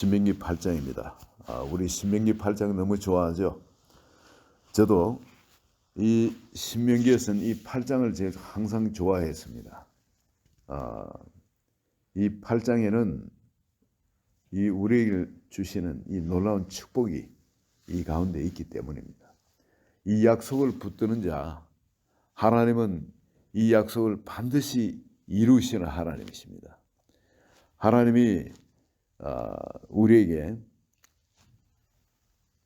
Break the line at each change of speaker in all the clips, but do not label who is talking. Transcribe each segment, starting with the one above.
신명기 8장입니다. 우리 신명기 8장 너무 좋아하죠. 저도 이 신명기에서는 이 8장을 제가 항상 좋아했습니다. 이 8장에는 이 우리에게 주시는 이 놀라운 축복이 이 가운데 있기 때문입니다. 이 약속을 붙드는 자, 하나님은 이 약속을 반드시 이루시는 하나님이십니다. 하나님이 우리에게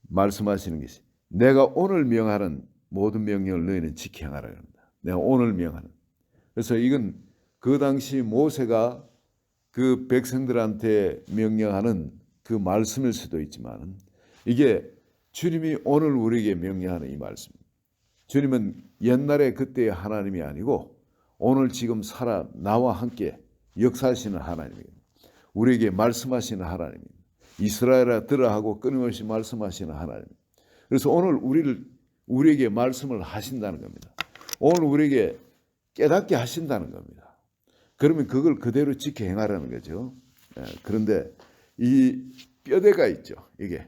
말씀하시는 것이 내가 오늘 명하는 모든 명령을 너희는 지켜 행하라 합니다. 내가 오늘 명하는. 그래서 이건 그 당시 모세가 그 백성들한테 명령하는 그 말씀일 수도 있지만 이게 주님이 오늘 우리에게 명령하는 이 말씀입니다. 주님은 옛날에 그때의 하나님이 아니고 오늘 지금 살아 나와 함께 역사하시는 하나님입니다. 우리에게 말씀하시는 하나님입니다. 이스라엘아 들으라 하고 끊임없이 말씀하시는 하나님. 그래서 오늘 우리에게 말씀을 하신다는 겁니다. 오늘 우리에게 깨닫게 하신다는 겁니다. 그러면 그걸 그대로 지켜 행하라는 거죠. 그런데 이 뼈대가 있죠. 이게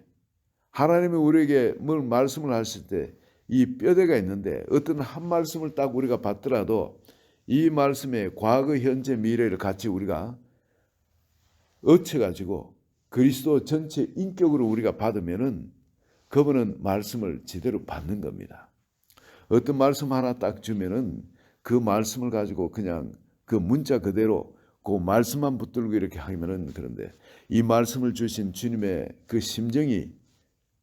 하나님이 우리에게 뭘 말씀을 하실 때 이 뼈대가 있는데 어떤 한 말씀을 딱 우리가 받더라도 이 말씀에 과거, 현재, 미래를 같이 우리가 얹혀가지고 그리스도 전체 인격으로 우리가 받으면은 그분은 말씀을 제대로 받는 겁니다. 어떤 말씀 하나 딱 주면은 그 말씀을 가지고 그냥 그 문자 그대로 그 말씀만 붙들고 이렇게 하면은 그런데 이 말씀을 주신 주님의 그 심정이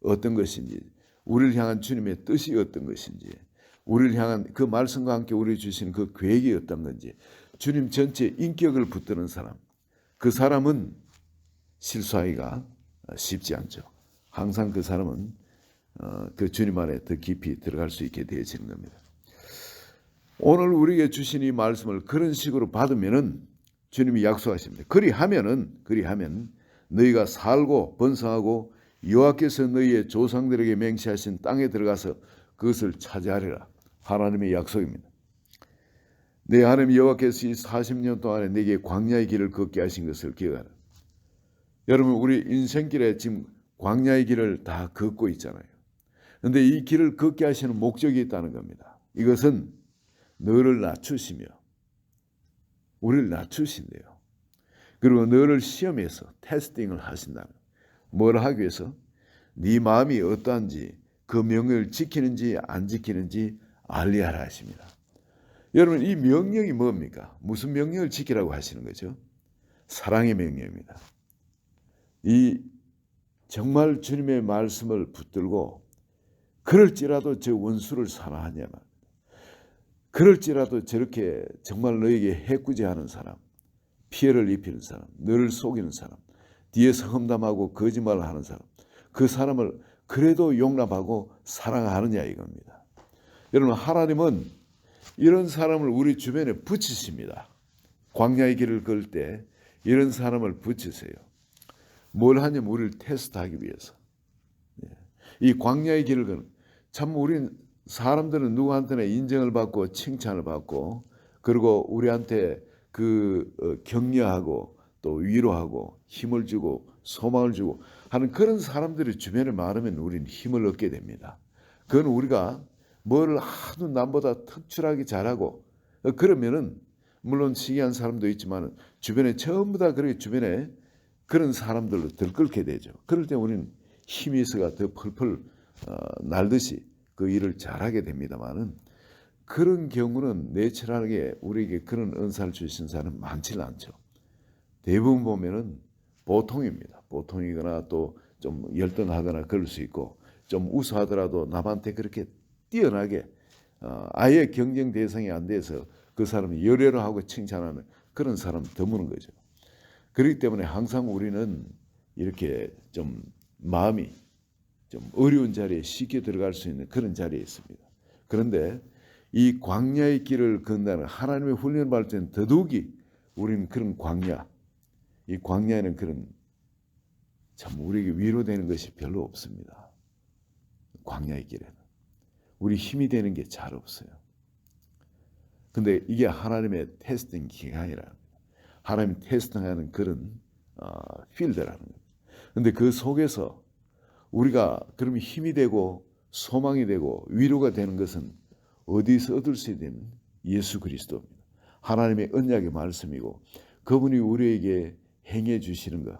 어떤 것인지, 우리를 향한 주님의 뜻이 어떤 것인지, 우리를 향한 그 말씀과 함께 우리 주신 그 계획이 어떤 건지, 주님 전체 인격을 붙드는 사람, 그 사람은 실수하기가 쉽지 않죠. 항상 그 사람은 그 주님 안에 더 깊이 들어갈 수 있게 되어지는 겁니다. 오늘 우리에게 주신 이 말씀을 그런 식으로 받으면은 주님이 약속하십니다. 그리하면 너희가 살고 번성하고 여호와께서 너희의 조상들에게 맹세하신 땅에 들어가서 그것을 차지하리라. 하나님의 약속입니다. 내 하나님 여호와께서 이 40년 동안에 내게 광야의 길을 걷게 하신 것을 기억하라. 여러분 우리 인생길에 지금 광야의 길을 다 걷고 있잖아요. 그런데 이 길을 걷게 하시는 목적이 있다는 겁니다. 이것은 너를 낮추시며 우리를 낮추신대요. 그리고 너를 시험해서 테스팅을 하신다는 거예요. 뭘 하기 위해서? 네 마음이 어떠한지 그 명령을 지키는지 안 지키는지 알리하라 하십니다. 여러분 이 명령이 뭡니까? 무슨 명령을 지키라고 하시는 거죠? 사랑의 명령입니다. 이 정말 주님의 말씀을 붙들고 그럴지라도 저 원수를 사랑하냐만 그럴지라도 저렇게 정말 너에게 해꾸지하는 사람, 피해를 입히는 사람, 너를 속이는 사람, 뒤에서 험담하고 거짓말을 하는 사람, 그 사람을 그래도 용납하고 사랑하느냐 이겁니다. 여러분 하나님은 이런 사람을 우리 주변에 붙이십니다. 광야의 길을 걸 때 이런 사람을 붙이세요. 뭘 하냐면 우리를 테스트하기 위해서. 이 광야의 길을 걷는 참 우린 사람들은 누구한테나 인정을 받고 칭찬을 받고 그리고 우리한테 그 격려하고 또 위로하고 힘을 주고 소망을 주고 하는 그런 사람들이 주변에 많으면 우리는 힘을 얻게 됩니다. 그건 우리가 뭐를 하도 남보다 특출하게 잘하고 그러면은 물론 시기한 사람도 있지만 주변에 전부 다 그렇게 주변에 그런 사람들로 들끓게 되죠. 그럴 때 우리는 힘이 있어가 더 펄펄 날듯이 그 일을 잘하게 됩니다만은 그런 경우는 내추럴하게 우리에게 그런 은사를 주신 사람은 많지는 않죠. 대부분 보면은 보통입니다. 보통이거나 또 좀 열등하거나 그럴 수 있고 좀 우수하더라도 남한테 그렇게 뛰어나게 아예 경쟁 대상이 안 돼서 그 사람이 열애로 하고 칭찬하는 그런 사람 드무는 거죠. 그렇기 때문에 항상 우리는 이렇게 좀 마음이 좀 어려운 자리에 쉽게 들어갈 수 있는 그런 자리에 있습니다. 그런데 이 광야의 길을 건너는 하나님의 훈련을 받을 때는 더더욱이 우리는 그런 광야, 이 광야에는 그런 참 우리에게 위로되는 것이 별로 없습니다. 광야의 길에는 우리 힘이 되는 게 잘 없어요. 근데 이게 하나님의 테스팅 기간이라 하나님 테스팅하는 그런 필드라는 거예요. 근데 그 속에서 우리가 그러면 힘이 되고 소망이 되고 위로가 되는 것은 어디서 얻을 수 있는 예수 그리스도입니다. 하나님의 언약의 말씀이고 그분이 우리에게 행해 주시는 것,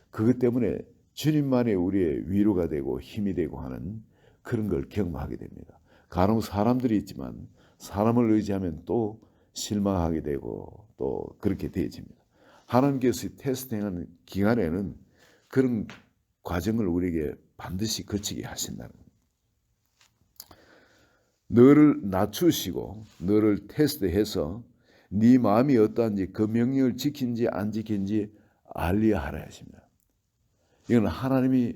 그것 때문에 주님만이 우리의 위로가 되고 힘이 되고 하는 그런 걸 경험하게 됩니다. 간혹 사람들이 있지만 사람을 의지하면 또 실망하게 되고 또 그렇게 되어집니다. 하나님께서 테스팅하는 기간에는 그런 과정을 우리에게 반드시 거치게 하신다는 겁니다. 너를 낮추시고 너를 테스트해서 네 마음이 어떠한지 그 명령을 지킨지 안 지킨지 알리야 하라 하십니다. 이건 하나님이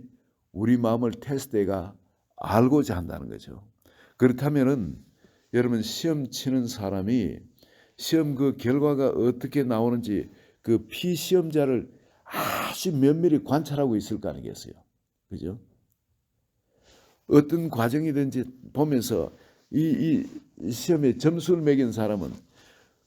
우리 마음을 테스트해가 알고자 한다는 거죠. 그렇다면은 여러분 시험 치는 사람이 시험 그 결과가 어떻게 나오는지 그 피시험자를 아주 면밀히 관찰하고 있을 거 아니겠어요. 그죠? 어떤 과정이든지 보면서 이 시험에 점수를 매긴 사람은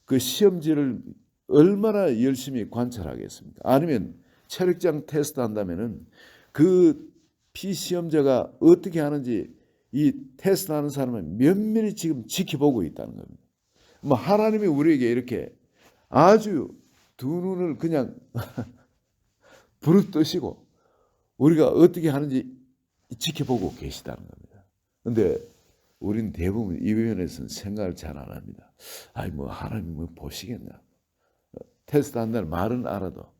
그 시험지를 얼마나 열심히 관찰하겠습니까? 아니면 체력장 테스트 한다면은 그 피시험자가 어떻게 하는지 이 테스트하는 사람은 면밀히 지금 지켜보고 있다는 겁니다. 뭐 하나님이 우리에게 이렇게 아주 두 눈을 그냥 부릅뜨시고 우리가 어떻게 하는지 지켜보고 계시다는 겁니다. 그런데 우리는 대부분 이 부분에서는 생각을 잘 안 합니다. 아이 뭐 하나님이 뭐 보시겠나? 테스트 한다는 말은 알아도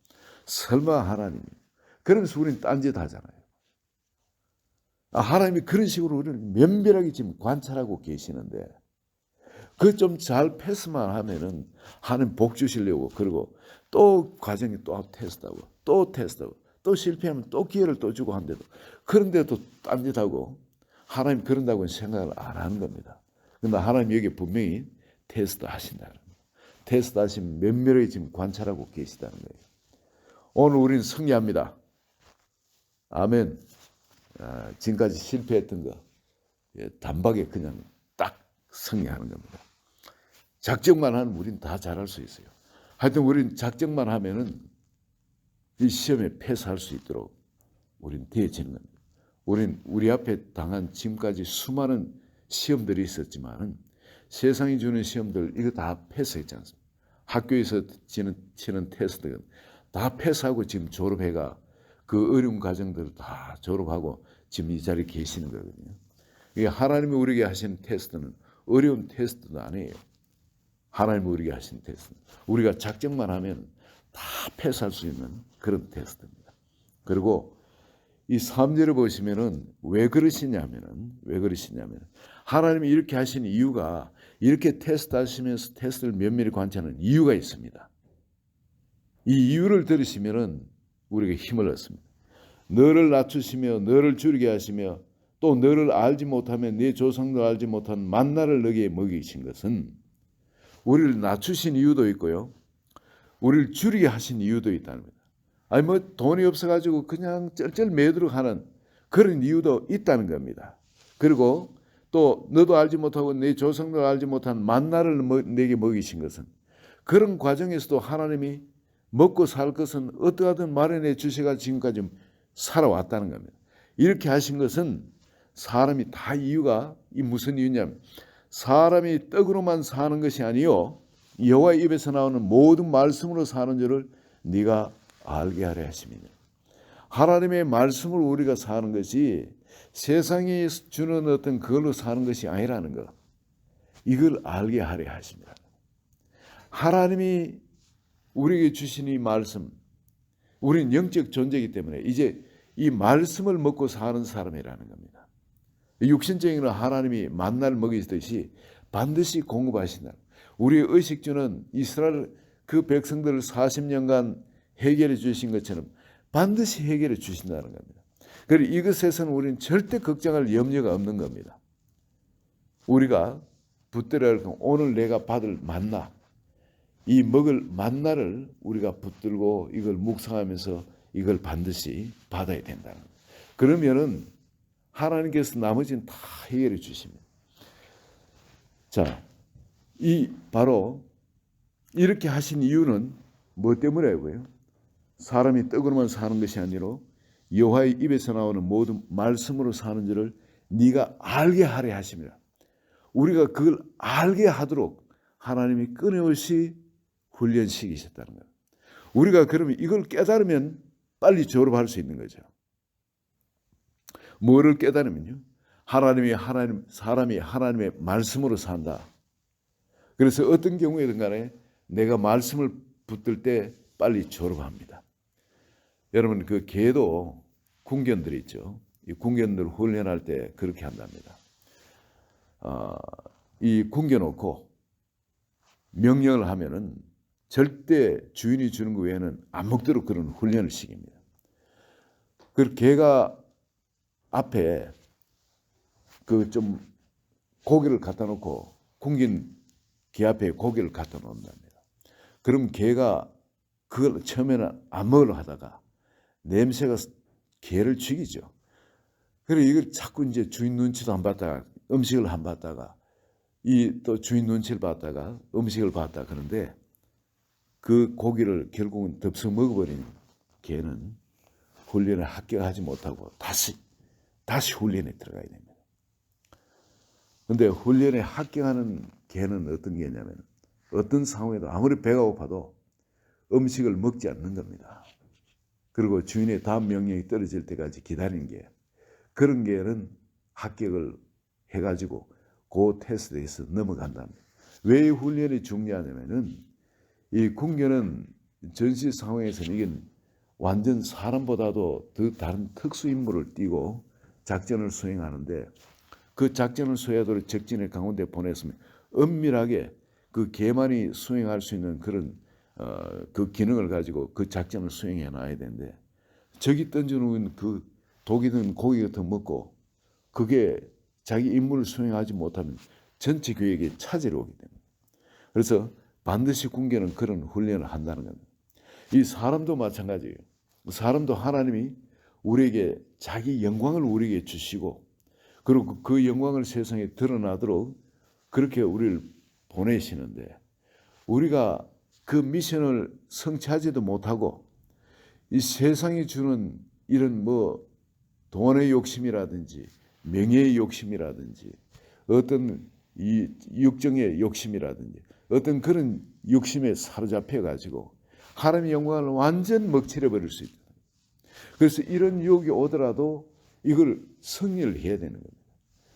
설마 하나님이 그러면서 우리는 딴짓 하잖아요. 하나님이 그런 식으로 우리를 면밀하게 지금 관찰하고 계시는데 그 좀 잘 패스만 하면은 하나님 복 주시려고 그러고 또 과정이 또 테스트하고 또 테스트하고 또 실패하면 또 기회를 또 주고 한데도 그런데도 딴짓하고 하나님 그런다고는 생각을 안 하는 겁니다. 그런데 하나님 여기 분명히 테스트 하신다는 겁니다. 테스트 하시면 면밀하게 지금 관찰하고 계시다는 거예요. 오늘 우리는 승리합니다. 아멘. 지금까지 실패했던 거 단박에 그냥 딱 승리하는 겁니다. 작정만 하면 우리는 다 잘할 수 있어요. 하여튼 우리는 작정만 하면은 이 시험에 패스할 수 있도록 우리는 되어지는 겁니다. 우리는 우리 앞에 당한 지금까지 수많은 시험들이 있었지만은 세상이 주는 시험들 이거 다 패스했지 않습니까? 학교에서 치는 테스트는 다 패스하고 지금 졸업해가 그 어려운 과정들을 다 졸업하고 지금 이 자리에 계시는 거거든요. 이게 하나님이 우리에게 하시는 테스트는 어려운 테스트도 아니에요. 하나님이 우리에게 하신 테스트. 우리가 작정만 하면 다 패스할 수 있는 그런 테스트입니다. 그리고 이 3절을 보시면은 왜 그러시냐면은 하나님이 이렇게 하신 이유가 이렇게 테스트하시면서 테스트를 면밀히 관찰하는 이유가 있습니다. 이 이유를 들으시면은 우리에게 힘을 얻습니다. 너를 낮추시며 너를 줄이게 하시며 또 너를 알지 못하면 네 조상도 알지 못한 만나를 너에게 먹이신 것은 우리를 낮추신 이유도 있고요. 우리를 줄이게 하신 이유도 있다는 겁니다. 아니 뭐 돈이 없어가지고 그냥 쩔쩔 매도록 하는 그런 이유도 있다는 겁니다. 그리고 또 너도 알지 못하고 네 조상도 알지 못한 만나를 내게 먹이신 것은 그런 과정에서도 하나님이 먹고 살 것은 어떠하든 마련해 주셔가 지금까지 살아왔다는 겁니다. 이렇게 하신 것은 사람이 다 이유가 무슨 이유냐면 사람이 떡으로만 사는 것이 아니요 여호와의 입에서 나오는 모든 말씀으로 사는 줄을 네가 알게 하려 하심이니라. 하나님의 말씀을 우리가 사는 것이 세상이 주는 어떤 그걸로 사는 것이 아니라는 것, 이걸 알게 하려 하십니다. 하나님이 우리에게 주신 이 말씀, 우리는 영적 존재이기 때문에 이제 이 말씀을 먹고 사는 사람이라는 겁니다. 육신적인 하나님이 만나를 먹이시듯이 반드시 공급하신다. 우리의 의식주는 이스라엘 그 백성들을 40년간 해결해 주신 것처럼 반드시 해결해 주신다는 겁니다. 그리고 이것에서는 우리는 절대 걱정할 염려가 없는 겁니다. 우리가 붙들어 오늘 내가 받을 만나, 이 먹을 만나를 우리가 붙들고 이걸 묵상하면서 이걸 반드시 받아야 된다는 거예요. 그러면은 하나님께서 나머지는 다 해결해 주십니다. 자, 이 바로 이렇게 하신 이유는 뭐 때문이고요? 사람이 떡으로만 사는 것이 아니라 여호와의 입에서 나오는 모든 말씀으로 사는 줄을 네가 알게 하려 하심이라. 우리가 그걸 알게 하도록 하나님이 끊임없이 훈련시키셨다는 거예요. 우리가 그러면 이걸 깨달으면 빨리 졸업할 수 있는 거죠. 뭐를 깨달으면요, 사람이 하나님의 말씀으로 산다. 그래서 어떤 경우에든 간에 내가 말씀을 붙들 때 빨리 졸업합니다. 여러분, 그 개도 군견들이 있죠. 이 군견들 훈련할 때 그렇게 한답니다. 이 군겨놓고 명령을 하면은 절대 주인이 주는 것 외에는 안 먹도록 그런 훈련을 시킵니다. 그 개가 앞에 그 좀 고기를 갖다 놓고 군긴 개 앞에 고기를 갖다 놓는답니다. 그럼 개가 그걸 처음에는 안 먹으려 하다가 냄새가 개를 죽이죠. 그래서 이걸 자꾸 이제 주인 눈치도 안 봤다가 음식을 안 봤다가 이 또 주인 눈치를 봤다가 음식을 봤다 그런데 그 고기를 결국은 덥석 먹어버린 개는 훈련을 합격하지 못하고 다시 훈련에 들어가야 됩니다. 그런데 훈련에 합격하는 개는 어떤 개냐면 어떤 상황에도 아무리 배가 고파도 음식을 먹지 않는 겁니다. 그리고 주인의 다음 명령이 떨어질 때까지 기다리는 게, 그런 개는 합격을 해가지고 그 테스트에서 넘어간답니다. 왜 훈련이 중요하냐면은 이 군견은 전시 상황에서는 이게 완전 사람보다도 더 다른 특수 임무를 띠고 작전을 수행하는데, 그 작전을 수행하도록 적진의 가운데 보냈으면 은밀하게 그 개만이 수행할 수 있는 그런 그 기능을 가지고 그 작전을 수행해 놔야 되는데, 적이 던져놓은 그 독이 든 고기 같은 거 먹고 그게 자기 임무를 수행하지 못하면 전체 계획에 차질이 오게 됩니다. 그래서 반드시 군견은 그런 훈련을 한다는 겁니다. 이 사람도 마찬가지예요. 사람도 하나님이 우리에게 자기 영광을 우리에게 주시고, 그리고 그 영광을 세상에 드러나도록 그렇게 우리를 보내시는데, 우리가 그 미션을 성취하지도 못하고 이 세상이 주는 이런 뭐 돈의 욕심이라든지 명예의 욕심이라든지 어떤 이 육정의 욕심이라든지 어떤 그런 욕심에 사로잡혀 가지고 하나님의 영광을 완전 먹칠해 버릴 수 있다. 그래서 이런 유혹이 오더라도 이걸 승리를 해야 되는 겁니다.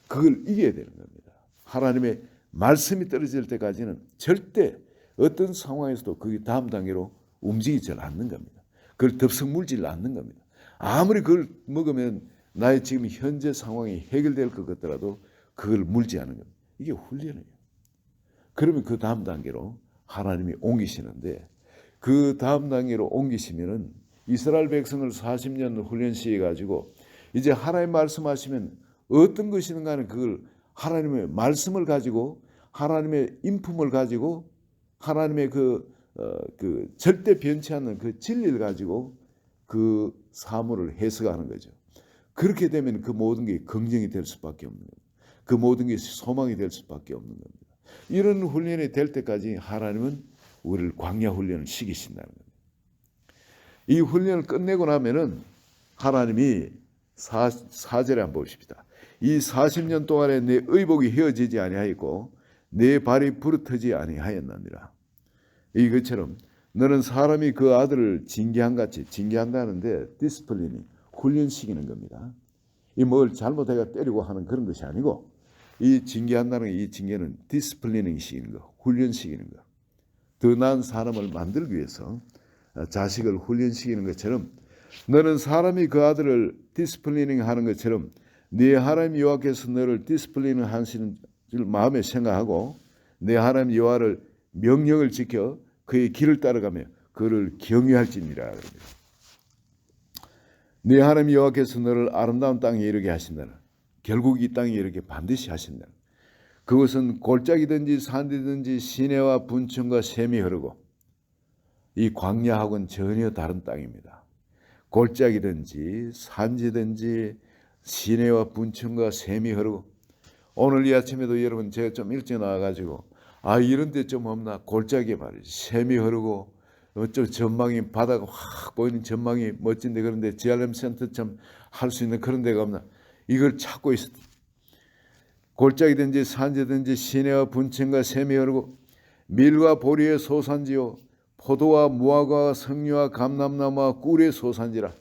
그걸 이겨야 되는 겁니다. 하나님의 말씀이 떨어질 때까지는 절대 어떤 상황에서도 그게 다음 단계로 움직이지 않는 겁니다. 그걸 덥석 물질 않는 겁니다. 아무리 그걸 먹으면 나의 지금 현재 상황이 해결될 것 같더라도 그걸 물지 않는 겁니다. 이게 훈련이에요. 그러면 그 다음 단계로 하나님이 옮기시는데, 그 다음 단계로 옮기시면은 이스라엘 백성을 40년 훈련시켜 가지고 이제 하나님 말씀하시면 어떤 것이든 간에 그걸 하나님의 말씀을 가지고 하나님의 인품을 가지고 하나님의 그 절대 변치 않는 그 진리를 가지고 그 사물을 해석하는 거죠. 그렇게 되면 그 모든 게 긍정이 될 수밖에 없는 겁니다. 그 모든 게 소망이 될 수밖에 없는 겁니다. 이런 훈련이 될 때까지 하나님은 우리를 광야 훈련을 시키신다는 겁니다. 이 훈련을 끝내고 나면은 하나님이 4절에 한번 보십시다. 이 40년 동안에 내 의복이 헤어지지 아니하였고 내 발이 부르트지 아니하였느니라. 이것처럼 너는 사람이 그 아들을 징계한 같이, 징계한다는데 디스플린이 훈련시키는 겁니다. 이 뭘 잘못해가 때리고 하는 그런 것이 아니고, 이 징계한다는 이 징계는 디스플리닝 시키는 거, 훈련시키는 거. 더 나은 사람을 만들기 위해서 자식을 훈련시키는 것처럼 너는 사람이 그 아들을 디스플리닝 하는 것처럼 네 하나님 여호와께서 너를 디스플리닝 하시는 줄 마음에 생각하고 네 하나님 여호와를 명령을 지켜 그의 길을 따라가며 그를 경외할지니라. 네 하나님 여호와께서 너를 아름다운 땅에 이르게 하신다는, 결국 이 땅에 이르게 반드시 하신다는, 그것은 골짜기든지 산이든지 시내와 분천과 샘이 흐르고, 이 광야하고는 전혀 다른 땅입니다. 골짜기든지 산지든지 시내와 분천과 샘이 흐르고, 오늘 이 아침에도 여러분 제가 좀 일찍 나와가지고 이런 데 좀 없나, 골짜기 말이지, 샘이 흐르고 어쩌 전망이 바다가 확 보이는 전망이 멋진데 그런데 GRM 센터처럼 할 수 있는 그런 데가 없나. 이걸 찾고 있었다. 골짜기든지 산지든지 시내와 분층과 샘이 흐르고 밀과 보리의 소산지요 포도와 무화과와 석류와 감람나무와 꿀의 소산지라.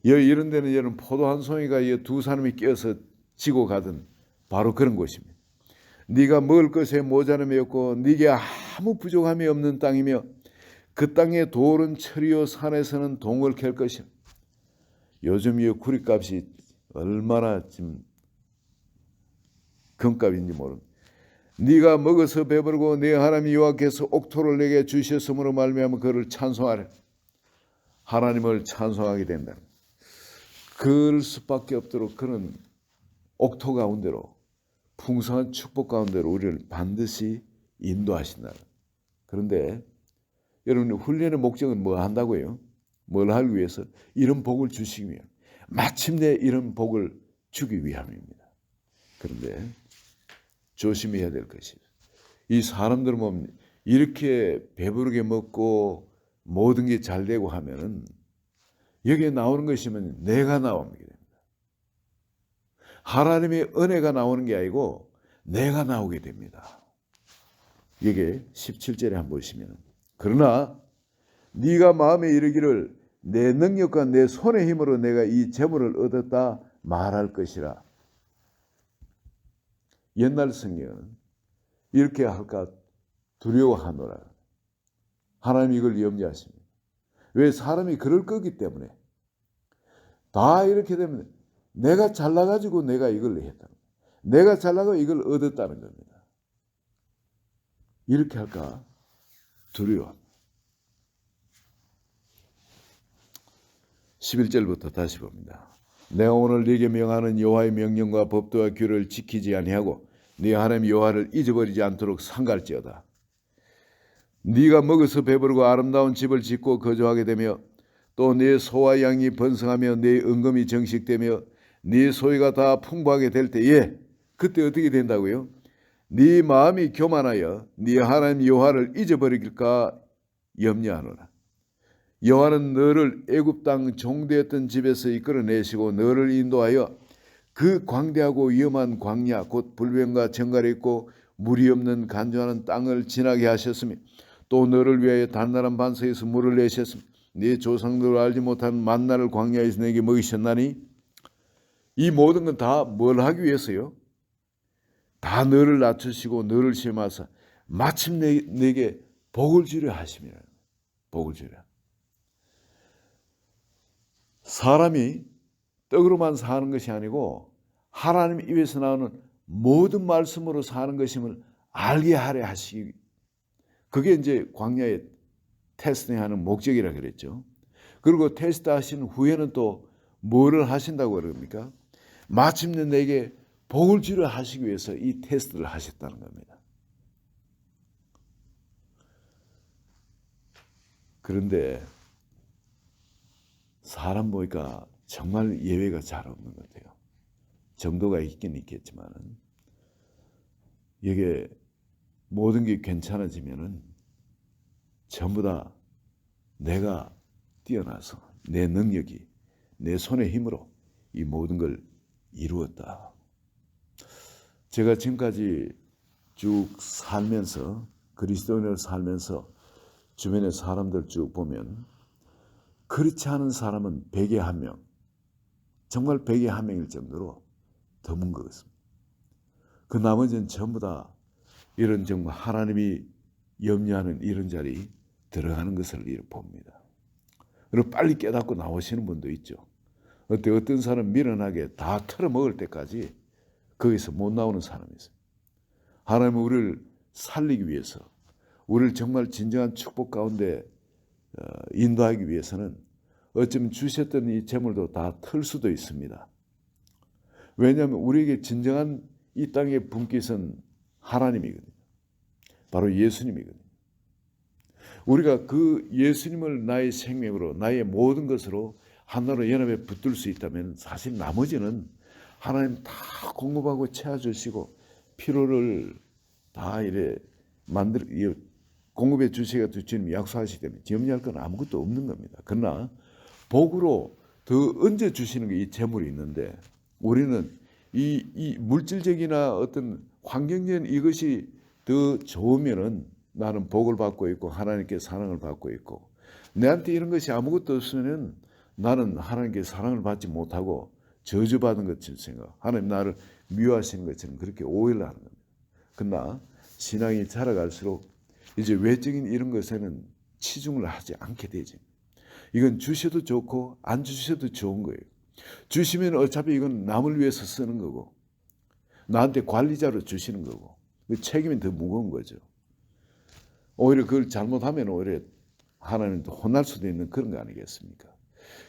이런 데는 이런 포도 한 송이가 두 사람이 끼어서 지고 가던 바로 그런 곳입니다. 네가 먹을 것에 모자람이 없고 네게 아무 부족함이 없는 땅이며 그 땅의 돌은 철이요 산에서는 동을 캘 것이라. 요즘 이 구리값이 얼마나 지금 금값인지 모릅니다. 네가 먹어서 배부르고 네 하나님 여호와께서 옥토를 내게 주셨으므로 말미암아 그를 찬송하라. 하나님을 찬송하게 된다. 그럴 수밖에 없도록 그런 옥토 가운데로 풍성한 축복 가운데로 우리를 반드시 인도하신다. 그런데 여러분 훈련의 목적은 뭐 한다고요? 뭘 하기 위해서? 이런 복을 주시기 위함. 마침내 이런 복을 주기 위함입니다. 그런데 조심해야 될 것이 이 사람들 보면 이렇게 배부르게 먹고 모든 게 잘 되고 하면은 여기에 나오는 것이면 내가 나오게 됩니다. 하나님의 은혜가 나오는 게 아니고 내가 나오게 됩니다. 이게 17절에 한번 보시면 그러나 네가 마음에 이르기를 내 능력과 내 손의 힘으로 내가 이 재물을 얻었다 말할 것이라. 옛날 성경은 이렇게 할까 두려워하노라. 하나님이 이걸 염려하십니다. 왜? 사람이 그럴 거기 때문에. 다 이렇게 되면 내가 잘나가지고 내가 이걸 했다. 내가 잘나가고 이걸 얻었다는 겁니다. 이렇게 할까 두려워. 11절부터 다시 봅니다. 내가 오늘 네게 명하는 여호와의 명령과 법도와 규를 지키지 아니하고 네 하나님 여호와를 잊어버리지 않도록 삼갈지어다. 네가 먹어서 배부르고 아름다운 집을 짓고 거주하게 되며 또 네 소와 양이 번성하며 네 은금이 정식되며 네 소유가 다 풍부하게 될 때에 그때 어떻게 된다고요? 네 마음이 교만하여 네 하나님 여호와를 잊어버릴까 염려하노라. 여호와는 너를 애굽 땅 종되었던 집에서 이끌어내시고 너를 인도하여 그 광대하고 위험한 광야 곧 불변과 정갈이 있고 물이 없는 간조하는 땅을 지나게 하셨으며 또 너를 위하여 단단한 반석에서 물을 내셨으며 네 조상들을 알지 못한 만나를 광야에서 내게 먹이셨나니. 이 모든 건 다 뭘 하기 위해서요? 다 너를 낮추시고 너를 시험하사 마침내 내게 복을 주려 하심이라. 복을 주려. 사람이 떡으로만 사는 것이 아니고 하나님 입에서 나오는 모든 말씀으로 사는 것임을 알게 하려 하시기. 그게 이제 광야에 테스트하는 목적이라 그랬죠. 그리고 테스트 하신 후에는 또 뭐를 하신다고 그럽니까? 마침내 내게 복을 주려 하시기 위해서 이 테스트를 하셨다는 겁니다. 그런데 사람 보니까 정말 예외가 잘 없는 것 같아요. 정도가 있긴 있겠지만 이게 모든 게 괜찮아지면은 전부 다 내가 뛰어나서 내 능력이 내 손의 힘으로 이 모든 걸 이루었다. 제가 지금까지 쭉 살면서 그리스도인으로 살면서 주변의 사람들 쭉 보면 그렇지 않은 사람은 100에 1명, 정말 100에 1명일 정도로 드문 것 같습니다. 그 나머지는 전부 다 이런 정말 하나님이 염려하는 이런 자리 들어가는 것을 봅니다. 그리고 빨리 깨닫고 나오시는 분도 있죠. 어떤 사람 미련하게 다 털어먹을 때까지 거기서 못 나오는 사람이 있어요. 하나님은 우리를 살리기 위해서 우리를 정말 진정한 축복 가운데 인도하기 위해서는 어쩌면 주셨던 이 재물도 다 털 수도 있습니다. 왜냐하면 우리에게 진정한 이 땅의 분깃은 하나님이거든요. 바로 예수님이거든요. 우리가 그 예수님을 나의 생명으로 나의 모든 것으로 하나로 연합에 붙들 수 있다면 사실 나머지는 하나님 다 공급하고 채워주시고 필요를 다 이래 공급해 주시겠다 주님 약속하시기 때문에 염려할 건 아무것도 없는 겁니다. 그러나 복으로 더 얹어 주시는 게 이 재물이 있는데 우리는 이 물질적이나 어떤 환경적인 이것이 더 좋으면은 나는 복을 받고 있고 하나님께 사랑을 받고 있고 내한테 이런 것이 아무것도 없으면 나는 하나님께 사랑을 받지 못하고 저주받은 것처럼 생각. 하나님 나를 미워하시는 것처럼 그렇게 오해를 하는 겁니다. 그러나 신앙이 자라갈수록 이제 외적인 이런 것에는 치중을 하지 않게 되지. 이건 주셔도 좋고 안 주셔도 좋은 거예요. 주시면 어차피 이건 남을 위해서 쓰는 거고 나한테 관리자로 주시는 거고 그 책임이 더 무거운 거죠. 오히려 그걸 잘못하면 오히려 하나님도 혼날 수도 있는 그런 거 아니겠습니까?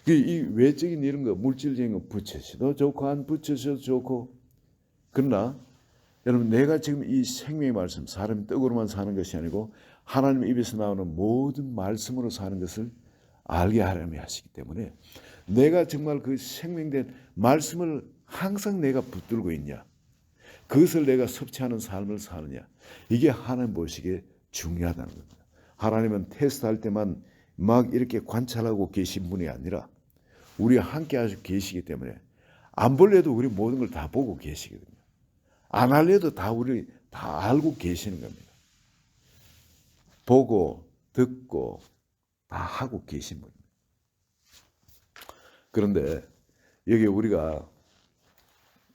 이 외적인 이런 거 물질적인 거 붙여셔도 좋고 안 붙여셔도 좋고 그러나 여러분 내가 지금 이 생명의 말씀 사람이 떡으로만 사는 것이 아니고 하나님 입에서 나오는 모든 말씀으로 사는 것을 알게 하려면 하시기 때문에 내가 정말 그 생명된 말씀을 항상 내가 붙들고 있냐 그것을 내가 섭취하는 삶을 사느냐 이게 하나님 보시기에 중요하다는 겁니다. 하나님은 테스트할 때만 막 이렇게 관찰하고 계신 분이 아니라 우리와 함께 하시고 계시기 때문에 안 볼래도 우리 모든 걸 다 보고 계시거든요. 안 할래도 다 우리 다 알고 계시는 겁니다. 보고 듣고 다 하고 계신 분입니다. 그런데 여기 우리가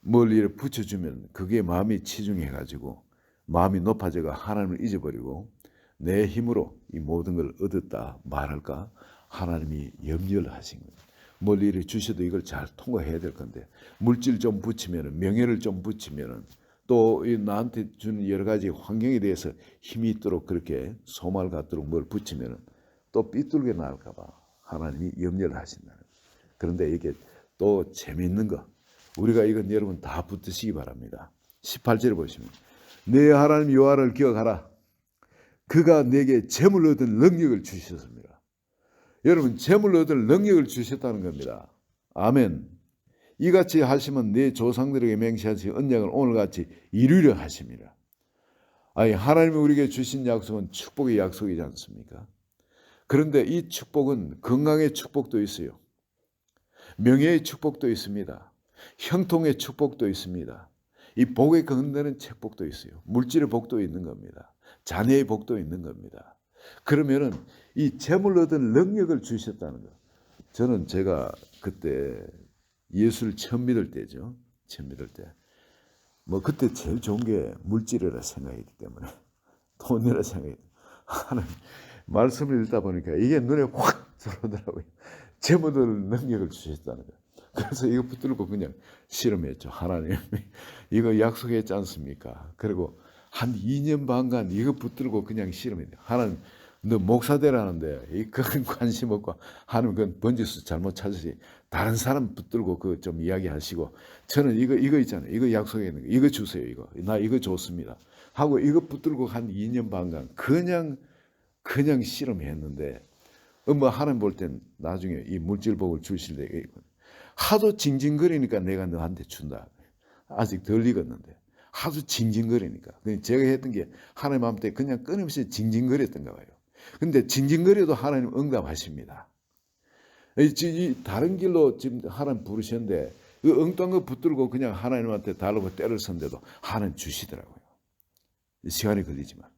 뭘 이렇게 붙여주면 그게 마음이 치중해가지고 마음이 높아져가 하나님을 잊어버리고 내 힘으로 이 모든 걸 얻었다 말할까 하나님이 염려를 하신 거예요. 뭘 이렇게 주셔도 이걸 잘 통과해야 될 건데 물질 좀 붙이면 명예를 좀 붙이면 또 나한테 주는 여러 가지 환경에 대해서 힘이 있도록 그렇게 소말 갖도록 뭘 붙이면 또 삐뚤게 나올까 봐 하나님이 염려를 하신다는 거예요. 그런데 이게 또 재미있는 거 우리가 이건 여러분 다 붙드시기 바랍니다. 18절에 보시면 내 하나님 여호와를 기억하라. 그가 내게 재물 얻을 능력을 주셨습니다. 여러분 재물 얻을 능력을 주셨다는 겁니다. 아멘. 이같이 하시면 내 조상들에게 맹세하신 언약을 오늘같이 이루려 하십니다. 아니 하나님이 우리에게 주신 약속은 축복의 약속이지 않습니까? 그런데 이 축복은 건강의 축복도 있어요. 명예의 축복도 있습니다. 형통의 축복도 있습니다. 이 복에 건드는 축복도 있어요. 물질의 복도 있는 겁니다. 자녀의 복도 있는 겁니다. 그러면은 이 재물 얻을 능력을 주셨다는 거. 저는 제가 그때 예수를 처음 믿을 때죠. 처음 믿을 때. 뭐 그때 제일 좋은 게 물질이라 생각했기 때문에 돈이라 생각했기 때문에 하나님 말씀을 읽다 보니까 이게 눈에 확 들어오더라고요. 재물 얻을 능력을 주셨다는 거. 그래서 이거 붙들고 그냥 실험했죠. 하나님 이거 약속했지 않습니까? 그리고 한 2년 반간 이거 붙들고 그냥 실험했죠. 하나님 너 목사 되라는데 그건 관심 없고 하나님 그건 번지수 잘못 찾으시 다른 사람 붙들고 그 좀 이야기하시고 저는 이거 있잖아요. 이거 약속했는 거 이거 주세요. 이거 나 이거 좋습니다. 하고 이거 붙들고 한 2년 반간 그냥 실험했는데 뭐 하나님 볼 땐 나중에 이 물질복을 주실 때 하도 징징거리니까 내가 너한테 준다. 아직 덜 익었는데 하도 징징거리니까. 제가 했던 게 하나님 앞에 그냥 끊임없이 징징거렸던가 봐요. 근데 징징거려도 하나님 응답하십니다. 다른 길로 지금 하나님 부르셨는데 그 엉뚱한 거 붙들고 그냥 하나님한테 달라고 때를 선데도 하나님 주시더라고요. 시간이 걸리지만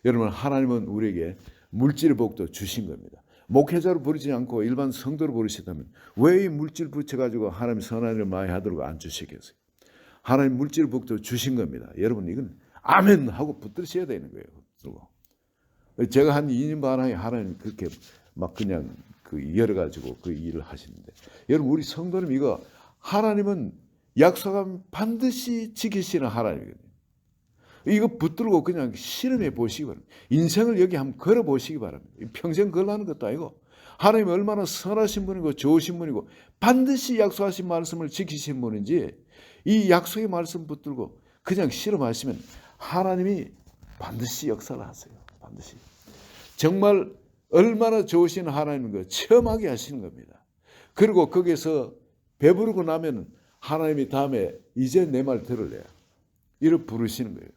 여러분 하나님은 우리에게 물질의 복도 주신 겁니다. 목회자로 부르지 않고 일반 성도로 부르시다면 왜 이 물질 붙여가지고 하나님 선한 일을 많이 하도록 안 주시겠어요? 하나님 물질 복도 주신 겁니다. 여러분 이건 아멘 하고 붙드셔야 되는 거예요. 붙들고. 제가 한 2년 반에 하나님 그렇게 막 그냥 그 열어가지고 그 일을 하시는데 여러분 우리 성도님 이거 하나님은 약속하면 반드시 지키시는 하나님이거든요. 이거 붙들고 그냥 실험해 보시기 바랍니다. 인생을 여기 한번 걸어 보시기 바랍니다. 평생 걸라는 것도 아니고 하나님이 얼마나 선하신 분이고 좋으신 분이고 반드시 약속하신 말씀을 지키신 분인지 이 약속의 말씀 붙들고 그냥 실험하시면 하나님이 반드시 역사를 하세요. 반드시. 정말 얼마나 좋으신 하나님인 거 체험하게 하시는 겁니다. 그리고 거기서 배부르고 나면 하나님이 다음에 이제 내 말 들을래요. 이를 부르시는 거예요.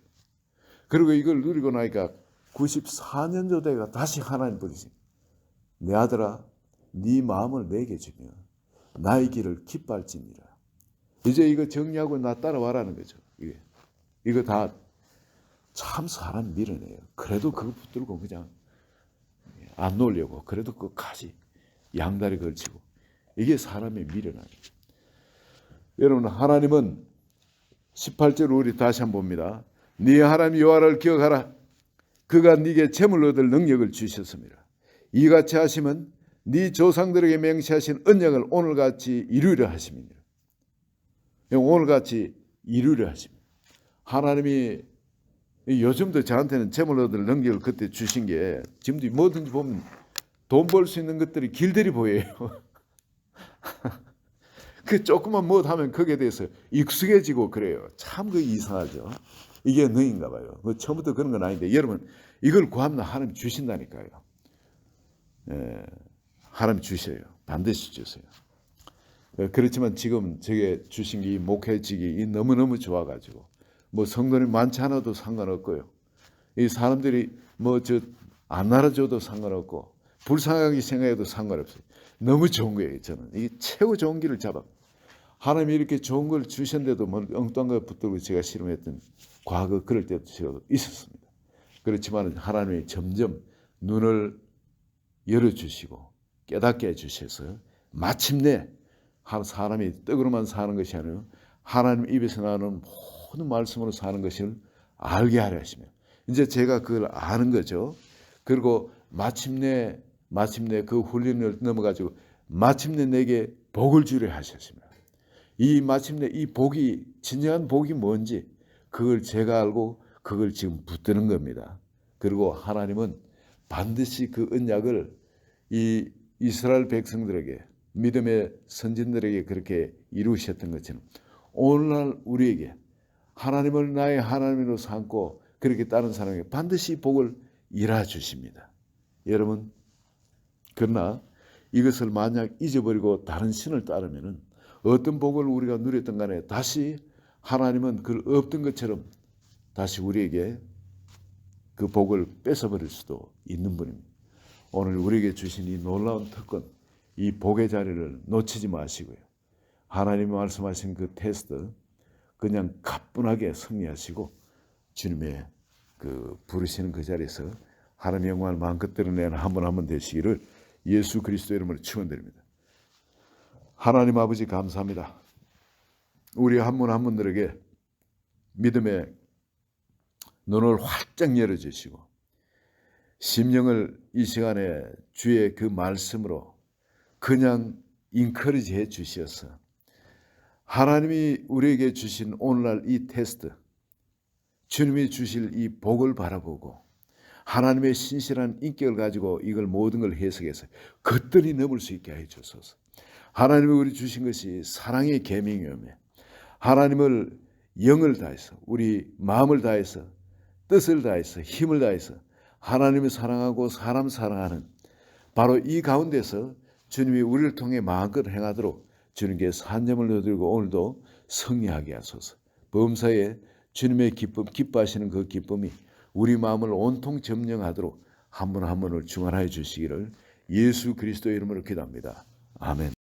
그리고 이걸 누리고 나니까 94년도 돼가 다시 하나님 부르신 내 아들아 네 마음을 내게 주면 나의 길을 기뻐할지니라. 이제 이거 정리하고 나 따라와라는 거죠. 이거 다 참 사람 밀어내요. 그래도 그거 붙들고 그냥 안 놓으려고 그래도 끝까지 양다리 걸치고 이게 사람의 미련아니에요. 여러분 하나님은 18절 우리 다시 한번 봅니다. 네 하나님 여호와를 기억하라. 그가 네게 재물 얻을 능력을 주셨습니다. 이같이 하시면 네 조상들에게 맹세하신 언약을 오늘같이 이루려 하심이니라. 오늘같이 이루려 하십니다. 하나님이 요즘도 저한테는 재물 얻을 능력을 그때 주신 게 지금도 뭐든지 보면 돈 벌 수 있는 것들이 길들이 보여요. 그 조금만 뭐 하면 거기에 대해서 익숙해지고 그래요. 참 그 이상하죠. 이게 능인가 봐요. 뭐 처음부터 그런 건 아닌데 여러분 이걸 구하면 하나님 주신다니까요. 하나님 주셔요. 반드시 주세요. 그렇지만 지금 저게 주신 게 목회직이 너무너무 좋아가지고 뭐 성도님 많지 않아도 상관없고요. 이 사람들이 뭐 안 날아줘도 상관없고 불쌍하게 생각해도 상관없어요. 너무 좋은 거예요. 저는 이게 최고 좋은 길을 잡아. 하나님이 이렇게 좋은 걸 주셨는데도 뭐 엉뚱한 거 붙들고 제가 실험했던 과거 그럴 때도 제가 있었습니다. 그렇지만 하나님이 점점 눈을 열어주시고 깨닫게 해주셔서 마침내 사람이 떡으로만 사는 것이 아니라 하나님 입에서 나오는 모든 말씀으로 사는 것을 알게 하려 하시며 이제 제가 그걸 아는 거죠. 그리고 마침내 그 훈련을 넘어가지고 마침내 내게 복을 주려 하셨습니다. 이 마침내 이 복이 진정한 복이 뭔지 그걸 제가 알고 그걸 지금 붙드는 겁니다. 그리고 하나님은 반드시 그 언약을 이 이스라엘 백성들에게 믿음의 선진들에게 그렇게 이루셨던 것처럼 오늘날 우리에게 하나님을 나의 하나님으로 삼고 그렇게 다른 사람에게 반드시 복을 일하 주십니다. 여러분 그러나 이것을 만약 잊어버리고 다른 신을 따르면은 어떤 복을 우리가 누렸던 간에 다시 하나님은 그 없던 것처럼 다시 우리에게 그 복을 뺏어버릴 수도 있는 분입니다. 오늘 우리에게 주신 이 놀라운 특권, 이 복의 자리를 놓치지 마시고요. 하나님이 말씀하신 그 테스트 그냥 가뿐하게 승리하시고 주님의 그 부르시는 그 자리에서 하나님의 영광을 마음껏 드러내는 한 분 한 분 되시기를 예수 그리스도 이름으로 축원드립니다. 하나님 아버지 감사합니다. 우리 한 분 한 분들에게 믿음의 눈을 활짝 열어주시고 심령을 이 시간에 주의 그 말씀으로 그냥 인커리지 해 주셔서 하나님이 우리에게 주신 오늘날 이 테스트 주님이 주실 이 복을 바라보고 하나님의 신실한 인격을 가지고 이걸 모든 걸 해석해서 겉들이 넘을 수 있게 해주소서. 하나님이 우리 주신 것이 사랑의 계명이오며 하나님을 영을 다해서 우리 마음을 다해서 뜻을 다해서 힘을 다해서 하나님을 사랑하고 사람 사랑하는 바로 이 가운데서 주님이 우리를 통해 마음껏 행하도록 주님께 산점을 넣어드리고 오늘도 승리하게 하소서. 범사에 주님의 기쁨 기뻐하시는 그 기쁨이 우리 마음을 온통 점령하도록 한 분 한 분을 중환하여 주시기를 예수 그리스도의 이름으로 기도합니다. 아멘.